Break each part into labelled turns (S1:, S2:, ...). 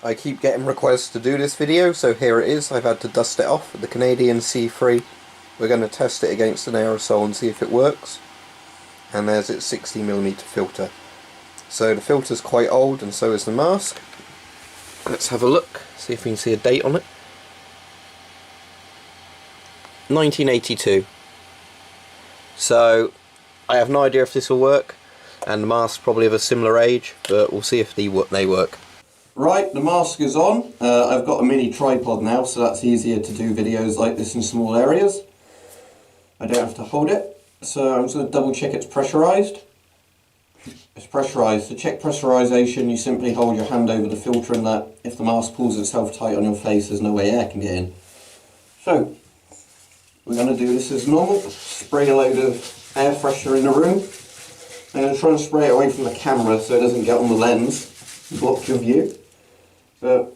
S1: I keep getting requests to do this video, so here it is. I've had to dust it off with the Canadian C3. We're going to test it against an aerosol and see if it works. And there's its 60mm filter. So the filter's quite old, and so is the mask. Let's have a look, see if we can see a date on it. 1982. So I have no idea if this will work, and the mask's probably of a similar age, but we'll see if they work. Right, the mask is on. I've got a mini tripod now, so that's easier to do videos like this in small areas. I don't have to hold it, so I'm just going to double check it's pressurised. It's pressurised. To check pressurisation, you simply hold your hand over the filter, and that if the mask pulls itself tight on your face, there's no way air can get in. So, we're going to do this as normal. Spray a load of air freshener in the room. I'm going to try and spray it away from the camera so it doesn't get on the lens and block your view. But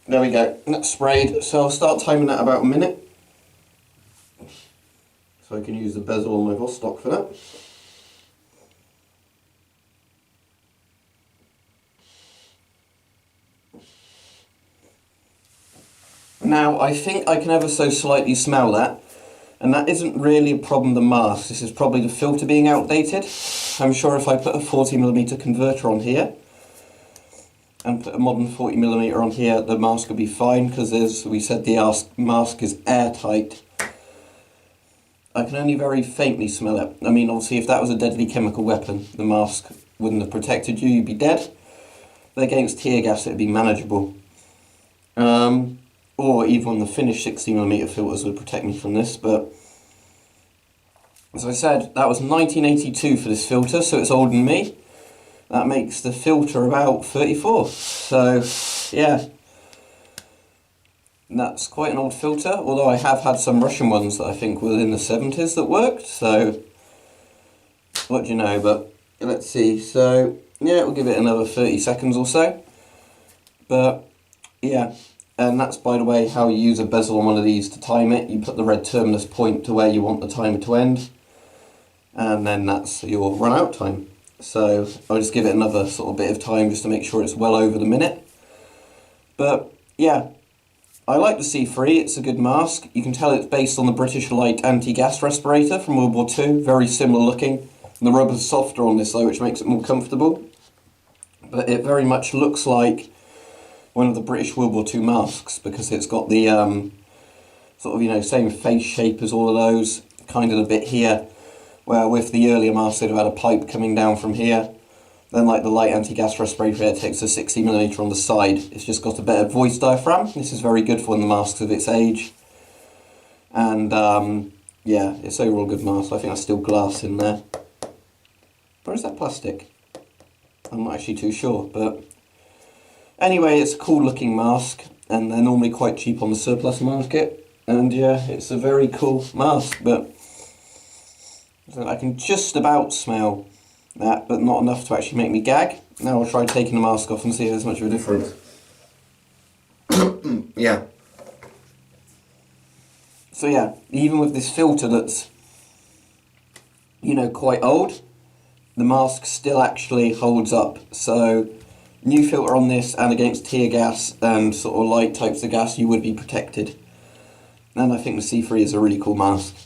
S1: there we go, that's sprayed. So I'll start timing that about a minute. So I can use the bezel on my Vostok for that. Now I think I can ever so slightly smell that, and that isn't really a problem with the mask. This is probably the filter being outdated. I'm sure if I put a 40mm converter on here and put a modern 40mm on here, the mask will be fine, because as we said, the mask is airtight. I can only very faintly smell it. I mean, obviously if that was a deadly chemical weapon, the mask wouldn't have protected you, you'd be dead. But against tear gas it'd be manageable. Or even the finished 60mm filters would protect me from this, but as I said, that was 1982 for this filter, so it's older than me. That makes the filter about 34, so yeah. And that's quite an old filter, although I have had some Russian ones that I think were in the 70s that worked, so what do you know, but let's see. So yeah, we'll give it another 30 seconds or so, but yeah. And that's, by the way, how you use a bezel on one of these to time it. You put the red terminus point to where you want the timer to end, and then that's your run out time. So I'll just give it another sort of bit of time just to make sure it's well over the minute. But yeah, I like the C3, it's a good mask. You can tell it's based on the British Light anti-gas respirator from World War II, very similar looking. And the rubber's softer on this though, which makes it more comfortable. But it very much looks like one of the British World War II masks, because it's got the sort of, you know, same face shape as all of those, kind of a bit here, where with the earlier masks they'd have had a pipe coming down from here. Then like the light anti-gas respirator, it takes a 60mm on the side. It's just got a better voice diaphragm. This is very good for one of the masks of its age. And yeah, it's overall a good mask. I think that's still glass in there. Or is that plastic? I'm not actually too sure, but anyway, it's a cool looking mask, and they're normally quite cheap on the surplus market, and yeah, it's a very cool mask. But I can just about smell that, but not enough to actually make me gag. Now I'll try taking the mask off and see if there's much of a difference. Yeah. So yeah, even with this filter that's, you know, quite old, the mask still actually holds up. So new filter on this, and against tear gas and sort of light types of gas, you would be protected. And I think the C3 is a really cool mask.